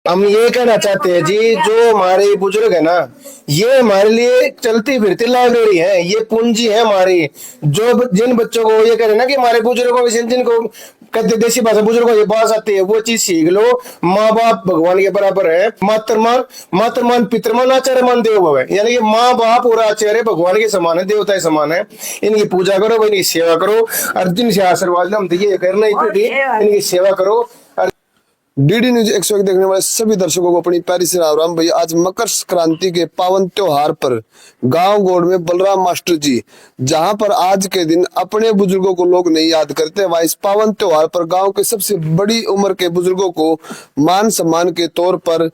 हम ये कहना चाहते हैं जी, जो हमारे बुजुर्ग है ना, ये हमारे लिए चलती फिरती लाइब्रेरी है, ये पूंजी है हमारी। जो जिन बच्चों को ये कह रहे हैं ना कि हमारे बुजुर्गों को, जिनको कहते देसी भाषा बुजुर्गों की बात आती है, वो चीज सीख लो। माँ बाप भगवान के बराबर है, मातृमान पितृमान आचार्य मान देव भव है, यानी कि माँ बाप और आचार्य भगवान के समान है, देवता के समान है। इनकी पूजा करो, इनकी सेवा करो, और जिनसे आशीर्वाद हम ये करना ही, इनकी सेवा करो। डीडी न्यूज 101 देखने वाले सभी दर्शकों को अपनी प्यारी से राम राम। भैया आज मकर संक्रांति के पावन त्योहार पर गांव गोड़ में बलराम मास्टर जी, जहां पर आज के दिन अपने बुजुर्गों को लोग नहीं याद करते, वहां इस पावन त्योहार पर गांव के सबसे बड़ी उम्र के बुजुर्गों को मान सम्मान के तौर पर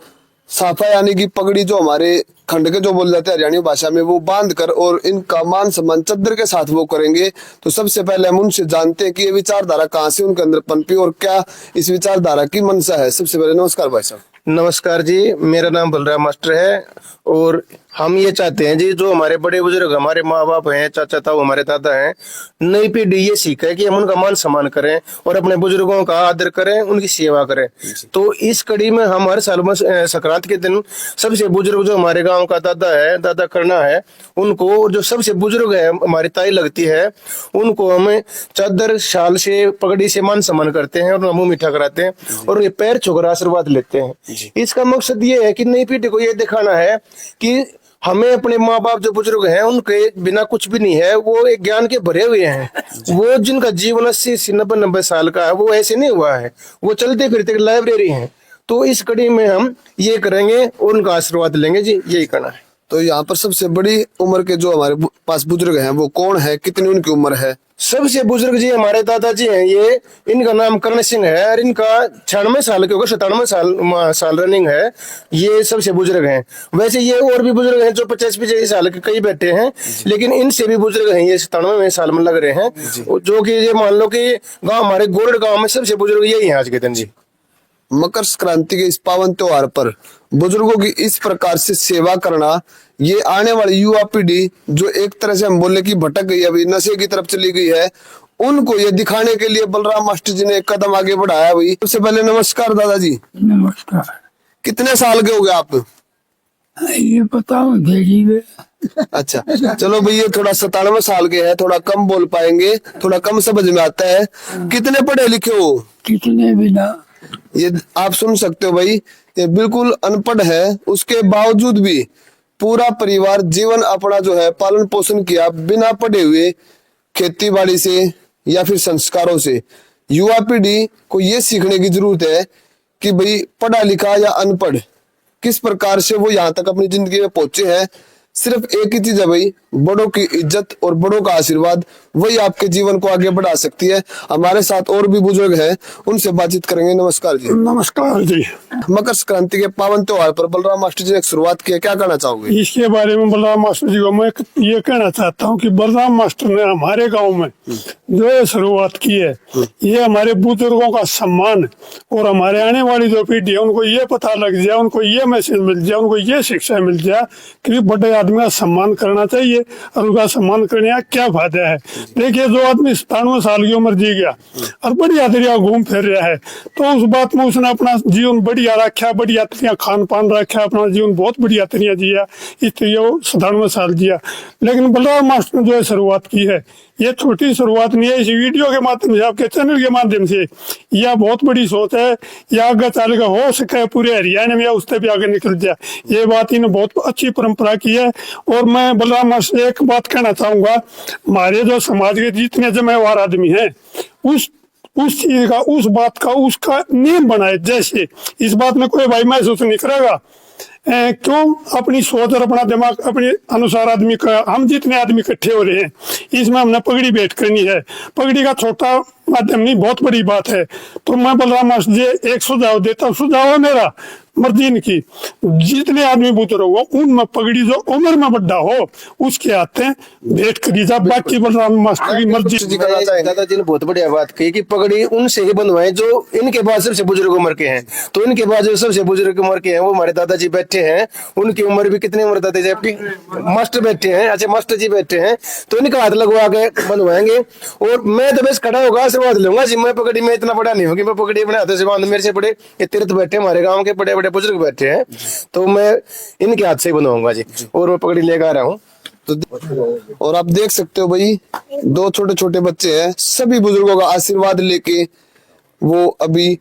साफा यानी कि पगड़ी, जो हमारे खंड के जो बोल जाते हैं हरियाणी भाषा में, वो बांध कर और इनका मान सम्मान चद्दर के साथ वो करेंगे। तो सबसे पहले हम उनसे जानते हैं कि ये विचारधारा कहाँ से उनके अंदर पनपी और क्या इस विचारधारा की मंशा है। सबसे पहले नमस्कार भाई साहब। नमस्कार जी, मेरा नाम बलराम मास्टर है। और हम ये चाहते हैं जी, जो हमारे बड़े बुजुर्ग, हमारे माँ बाप हैं, चाचा ताऊ, हमारे दादा हैं, नई पीढ़ी ये सीखे कि हम उनका मान सम्मान करें और अपने बुजुर्गों का आदर करें, उनकी सेवा करें। तो इस कड़ी में हम हर साल संक्रांति के दिन सबसे बुजुर्ग जो हमारे गांव का दादा है, दादा करना है, उनको, और जो सबसे बुजुर्ग है हमारी ताई लगती है, उनको हमें चादर शाल से पगड़ी से मान सम्मान करते हैं और मुंह मीठा कराते हैं और उनके पैर छूकर आशीर्वाद लेते हैं। इसका मकसद ये है कि नई पीढ़ी को ये दिखाना है कि हमें अपने माँ बाप जो बुजुर्ग हैं उनके बिना कुछ भी नहीं है, वो एक ज्ञान के भरे हुए हैं। वो जिनका जीवन 80 90 साल का है, वो ऐसे नहीं हुआ है, वो चलते फिरते लाइब्रेरी हैं। तो इस कड़ी में हम ये करेंगे और उनका आशीर्वाद लेंगे जी, यही करना है। तो यहाँ पर सबसे बड़ी उम्र के जो हमारे पास बुजुर्ग हैं वो कौन है, कितनी उनकी उम्र है? सबसे बुजुर्ग जी हमारे दादाजी हैं, ये, इनका नाम कर्ण सिंह है और इनका 96 साल के होगा, 97 साल रनिंग है। ये सबसे बुजुर्ग हैं। वैसे ये और भी बुजुर्ग हैं जो 50 साल के कई बैठे हैं, लेकिन इनसे भी बुजुर्ग हैं, ये 97वें साल में लग रहे हैं। जो कि ये मान लो कि गाँव, हमारे गोरड गाँव में सबसे बुजुर्ग यही है आज के दिन जी। मकर संक्रांति के इस पावन त्योहार पर बुजुर्गों की इस प्रकार से सेवा करना, ये आने वाली युवा पीढ़ी जो एक तरह से हम बोले कि भटक गई, अभी नशे की तरफ चली गई है, उनको ये दिखाने के लिए बलराम मास्टर जी ने एक कदम आगे बढ़ाया। भाई सबसे पहले नमस्कार दादाजी। नमस्कार। कितने साल के हो गए आप? ये बताओ देरी में। अच्छा चलो भाई, ये थोड़ा 97 साल के है, थोड़ा कम बोल पाएंगे, थोड़ा कम समझ में आता है। कितने पढ़े लिखे हो? कितने बिना। ये आप सुन सकते हो भाई, ये बिल्कुल अनपढ़ है, उसके बावजूद भी पूरा परिवार जीवन अपना जो है पालन पोषण किया बिना पढ़े हुए, खेती बाड़ी से या फिर संस्कारों से। युवा पीढ़ी को ये सीखने की जरूरत है कि भाई पढ़ा लिखा या अनपढ़, किस प्रकार से वो यहाँ तक अपनी जिंदगी में पहुंचे हैं। सिर्फ एक ही चीज है भाई, बड़ों की इज्जत और बड़ों का आशीर्वाद, वही आपके जीवन को आगे बढ़ा सकती है। हमारे साथ और भी बुजुर्ग हैं, उनसे बातचीत करेंगे। नमस्कार जी। नमस्कार जी। मकर संक्रांति के पावन त्योहार पर बलराम मास्टर जी ने एक शुरुआत की है, क्या कहना चाहोगे? इसके बारे में बलराम मास्टर जी को मैं ये कहना चाहता हूँ कि बलराम मास्टर ने हमारे गांव में जो ये शुरुआत की है, ये हमारे बुजुर्गों का सम्मान और हमारे आने वाली जो पीढ़ी है उनको ये पता लग जाए, उनको ये मैसेज मिल जाए, उनको ये शिक्षा मिल जाए कि बड़े आदमी का सम्मान करना चाहिए और उनका सम्मान करने का क्या फायदा है। देखिए, जो आदमी 97 साल की उम्र जी गया और बढ़िया तरीका घूम फिर रहा है, तो उस बात में उसने अपना जीवन बढ़िया रखा, बढ़िया तरीका खान पान रखा, अपना जीवन बहुत बढ़िया तरीका जिया, इसलिए वो 97 साल जिया। लेकिन बलराम मास्टर ने जो है शुरुआत की है, ये छोटी शुरुआत नहीं है। इस वीडियो के माध्यम से, आपके चैनल के माध्यम से, यह बहुत बड़ी सोच है, यह आगे चल के हो सके पूरे हरियाणा में, उससे भी आगे निकल जाए। ये बात इन्हें बहुत अच्छी परंपरा की है। और मैं बलराम मास्टर से एक बात कहना चाहूंगा, हमारे जो समाज के जितने जिम्मेवार आदमी हैं, उस चीज का, उस बात का, उसका नियम बनाए। जैसे इस बात में कोई भाई महसूस नहीं करेगा, क्यों अपनी सोच और अपना दिमाग अपने अनुसार आदमी का, हम जितने आदमी इकट्ठे हो रहे हैं, इसमें हमने पगड़ी भेंट करनी है। पगड़ी का छोटा माध्यम नहीं, बहुत बड़ी बात है। तो मैं बलराम मास्टर जी एक सुझाव देता हूँ, सुझाव है मेरा, मर्जी इनकी, जितने आदमी बुजुर्ग हो उनमें पगड़ी जो उम्र में बड़ा हो उसके हाथ भेंट करी जा, बाकी बलराम मास्टर की मर्जी। दादाजी ने बहुत बढ़िया बात कही कि पगड़ी उनसे ही बंधवाए जो इनके पास सबसे बुजुर्ग उम्र के हैं। तो इनके पास जो सबसे बुजुर्ग उम्र के हैं वो हमारे दादाजी बैठे बैठे हैं उनकी उम्र भी कितनी उम्र बताते जबकि मास्टर बैठे हैं, अच्छा मास्टर जी बैठे हैं, तो इनका हाथ लगवा के बनवाएंगे। और मैं तो बस खड़ा होगा आशीर्वाद लूंगा जी। मैं पकड़ी में इतना बड़ा नहीं होगी, मैं पकड़ी अपने हाथों से बांध, मेरे से बड़े ये तीर्थ बैठे हमारे गाँव के बड़े बड़े बुजुर्ग बैठे हैं, तो मैं इनके हाथ से ही बनवाऊंगा जी। और वो पकड़ी लेकर आ रहा हूँ। तो और आप देख सकते हो भाई, दो छोटे छोटे बच्चे हैं, सभी बुजुर्गों का आशीर्वाद लेके वो अभी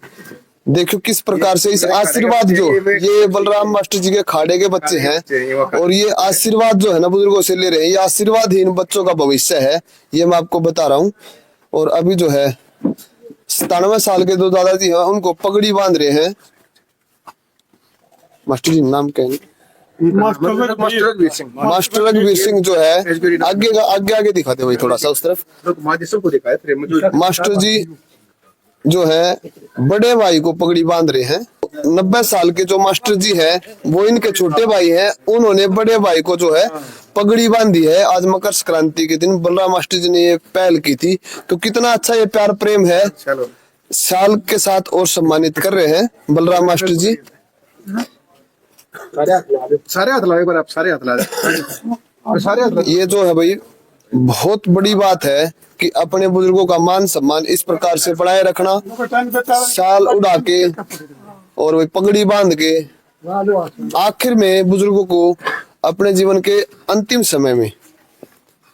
देखो किस प्रकार से इस आशीर्वाद जो ये बलराम मास्टर जी के खाड़े के बच्चे हैं, और ये आशीर्वाद जो है ना बुजुर्गों से ले रहे हैं, ये आशीर्वाद ही इन बच्चों का भविष्य है, ये मैं आपको बता रहा हूँ। और अभी जो है 97 साल के दो दादाजी हैं, उनको पगड़ी बांध रहे हैं। मास्टर जी नाम क्या है? मास्टर रघुवीर सिंह। मास्टर रघुवीर सिंह जो है, आगे आगे दिखाते भाई थोड़ा सा उस तरफ। मास्टर जी जो है बड़े भाई को पगड़ी बांध रहे हैं। 90 साल के जो मास्टर जी है वो इनके छोटे भाई हैं, उन्होंने बड़े भाई को जो है पगड़ी बांधी है। आज मकर संक्रांति के दिन बलराम मास्टर जी ने ये पहल की थी, तो कितना अच्छा ये प्यार प्रेम है। साल के साथ और सम्मानित कर रहे हैं बलराम मास्टर जी। सारे हाथ लाओ, आप सारे हाथ ला सारे हाथ। ये जो है भाई बहुत बड़ी बात है कि अपने बुजुर्गों का मान सम्मान इस प्रकार से बढ़ाए रखना, शाल उड़ा के और वही पगड़ी बांध के आखिर में बुजुर्गों को अपने जीवन के अंतिम समय में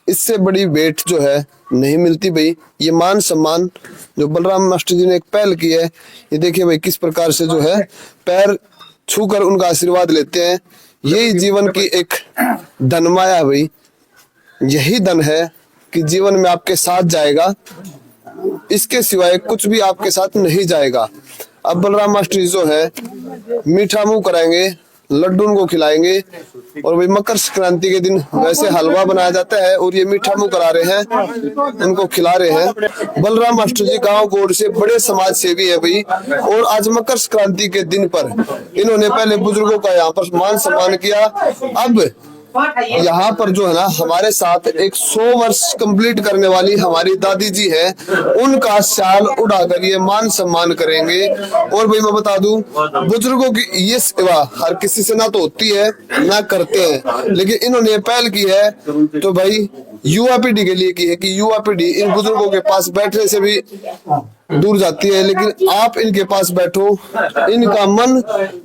इससे बड़ी भेंट जो है नहीं मिलती भाई। ये मान सम्मान जो बलराम मास्टर जी ने एक पहल की है, ये देखिए भाई किस प्रकार से जो है पैर छूकर उनका आशीर्वाद लेते हैं। यही जीवन की एक धनमाया है भाई, यही धन है कि जीवन में आपके साथ जाएगा, इसके सिवाय कुछ भी आपके साथ नहीं जाएगा। अब बलराम मास्टर जी जो है मीठा मुंह कराएंगे, लड्डू उनको खिलाएंगे, और भाई मकर संक्रांति के दिन वैसे हलवा बनाया जाता है और ये मीठा मुंह करा रहे हैं, उनको खिला रहे हैं। बलराम मास्टर जी गांव गोड़ से बड़े समाज सेवी है भाई, और आज मकर संक्रांति के दिन पर इन्होंने पहले बुजुर्गों का यहाँ पर मान सम्मान किया। अब यहाँ पर जो है ना हमारे साथ एक 100 वर्ष कंप्लीट करने वाली हमारी दादी जी है, उनका शाल उड़ाकर ये मान सम्मान करेंगे। और भाई मैं बता दूं, बुजुर्गों की ये सेवा हर किसी से ना तो होती है ना करते हैं, लेकिन इन्होंने पहल की है तो भाई युवा पीढ़ी के लिए की है कि युवा पीढ़ी इन बुजुर्गों के पास बैठने से भी दूर जाती है, लेकिन आप इनके पास बैठो, इनका मन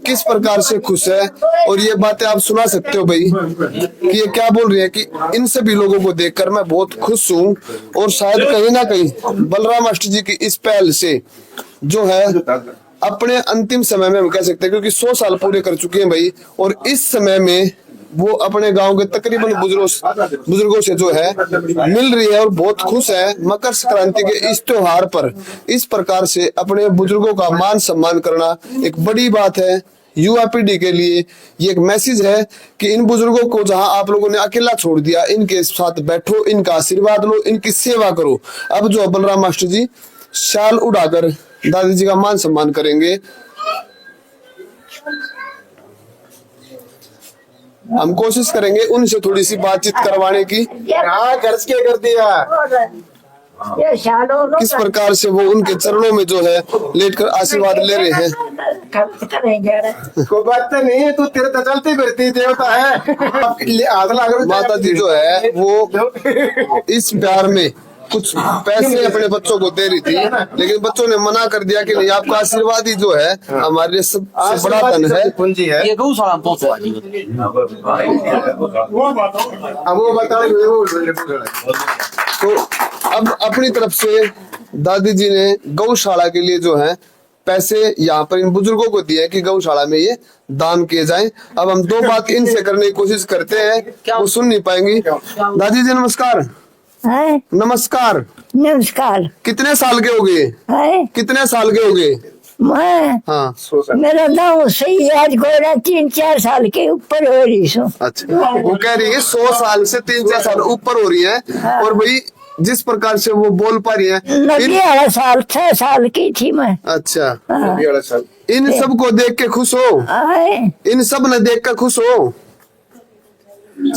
किस प्रकार से खुश है। और ये बातें आप सुना सकते हो भाई कि ये क्या बोल रही है कि इन सभी लोगों को देखकर मैं बहुत खुश हूँ। और शायद कहीं ना कहीं बलराम मास्टर जी की इस पहल से जो है अपने अंतिम समय में हम कह सकते हैं, क्योंकि 100 साल पूरे कर चुके हैं भाई, और इस समय में वो अपने गांव के तकरीबन बुजुर्गों से जो है मिल रही है और बहुत खुश है। मकर संक्रांति के इस त्योहार पर इस प्रकार से अपने बुजुर्गों का मान सम्मान करना एक बड़ी बात है। युवा पीढ़ी के लिए ये एक मैसेज है कि इन बुजुर्गों को जहां आप लोगों ने अकेला छोड़ दिया, इनके साथ बैठो, इनका आशीर्वाद लो, इनकी सेवा करो। अब जो बलराम मास्टर जी शाल उड़ाकर दादी जी का मान सम्मान करेंगे। हम कोशिश करेंगे उनसे थोड़ी सी बातचीत करवाने की। खर्च क्या कर दिया, किस प्रकार से वो उनके चरणों में जो है लेटकर आशीर्वाद ले रहे हैं। कोई बात तो नहीं, तू तेरे तो चलती फिरती देवता है। माता जी जो है वो इस प्यार में कुछ पैसे अपने बच्चों को दे रही थी, लेकिन बच्चों ने मना कर दिया कि नहीं, आपका आशीर्वाद ही जो है हमारे लिए सबसे बड़ा धन है, पूंजी है। ये गौशाला तो अब अपनी तरफ से दादी जी ने गौशाला के लिए जो है पैसे यहाँ पर इन बुजुर्गों को दिए कि गौशाला में ये दान किए जाएं। अब हम दो बात इनसे करने की कोशिश करते हैं, वो सुन नहीं पाएंगी। दादी जी नमस्कार। है? नमस्कार। नमस्कार। कितने साल के हो गए? कितने साल के हो गए? मैं हाँ, मेरा नाम सही आज गोरा 3-4 साल के ऊपर हो रही सो। अच्छा, वो कह रही है 100 साल से 3-4 साल ऊपर हो रही है। हाँ। और भाई जिस प्रकार से वो बोल पा रही है, 6 साल की थी मैं। अच्छा, हाँ। इन सब को देख के खुश हो? इन सब ने देख कर खुश हो?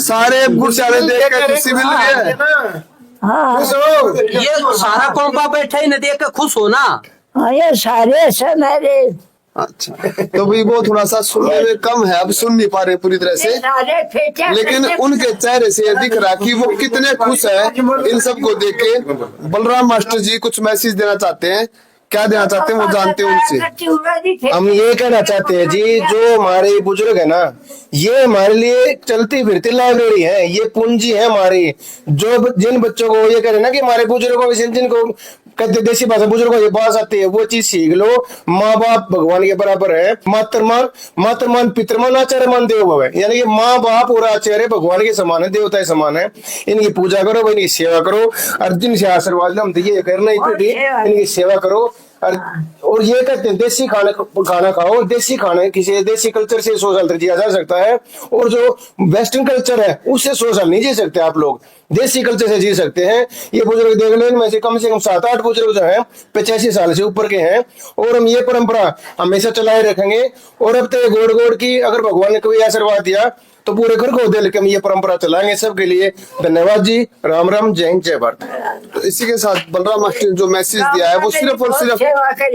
सारे पुरुषारे देख कर खुशी मिल रही है। हाँ। ये सारा कौंपा बैठा ही न देख के खुश हो ना। हाँ, ये सारे सब मेरे अच्छा, तो भाई वो थोड़ा सा सुनने में कम है, अब सुन नहीं पा रहे पूरी तरह से, सारे फेंटे लेकिन उनके चेहरे से दिख रहा कि वो कितने खुश है इन सबको देख के। बलराम मास्टर जी कुछ मैसेज देना चाहते हैं, क्या देना चाहते हैं वो जानते हैं उनसे। हम ये कहना चाहते हैं जी, जो हमारे बुजुर्ग है ना, ये हमारे लिए चलती फिरती लाइब्रेरी है, ये पूंजी है हमारी। जो जिन बच्चों को ये कह रहे ना कि हमारे बुजुर्गों जिनको कहते देसी भाषा बुजुर्गों की बात आती है, वो चीज सीख लो। माँ बाप भगवान के बराबर है, मातृमान पितृमान आचार्यमान देव भव है, यानी कि माँ बाप और आचार्य भगवान के समान है, देवता के समान है। इनकी पूजा करो, इनकी सेवा करो, और जिनसे आशीर्वाद हम ये करना ही पीढ़ी, इनकी सेवा करो। और ये कहते हैं देसी खाना खाओ, देसी खाने किसी देसी कल्चर से सोशल जिया जा सकता है, और जो वेस्टर्न कल्चर है उससे सोशल नहीं जी सकते आप लोग, देसी कल्चर से जी सकते हैं। ये बुजुर्ग देख लो, इनमें से कम 7-8 बुजुर्ग जो हैं 85 साल से ऊपर के हैं, और हम ये परंपरा हमेशा चलाए रखेंगे। और अब तो गोड़ गोड़ की अगर भगवान ने कोई आशीर्वाद दिया तो पूरे घर को दे लेके हम ये परंपरा चलाएंगे। सबके लिए धन्यवाद जी, राम राम, जय हिंद, जय भारत। तो इसी के साथ बलराम मास्टर ने जो मैसेज दिया है वो सिर्फ और सिर्फ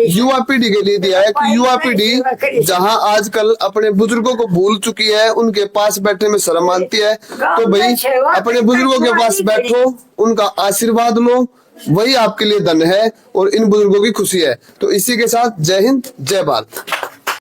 युवा पीढ़ी के लिए दिया है कि युवा पीढ़ी जहां आजकल अपने बुजुर्गों को भूल चुकी है, उनके पास बैठने में शर्म आती है, तो भाई अपने बुजुर्गों के पास बैठो, उनका आशीर्वाद लो, वही आपके लिए धन है और इन बुजुर्गों की खुशी है। तो इसी के साथ जय हिंद, जय भारत।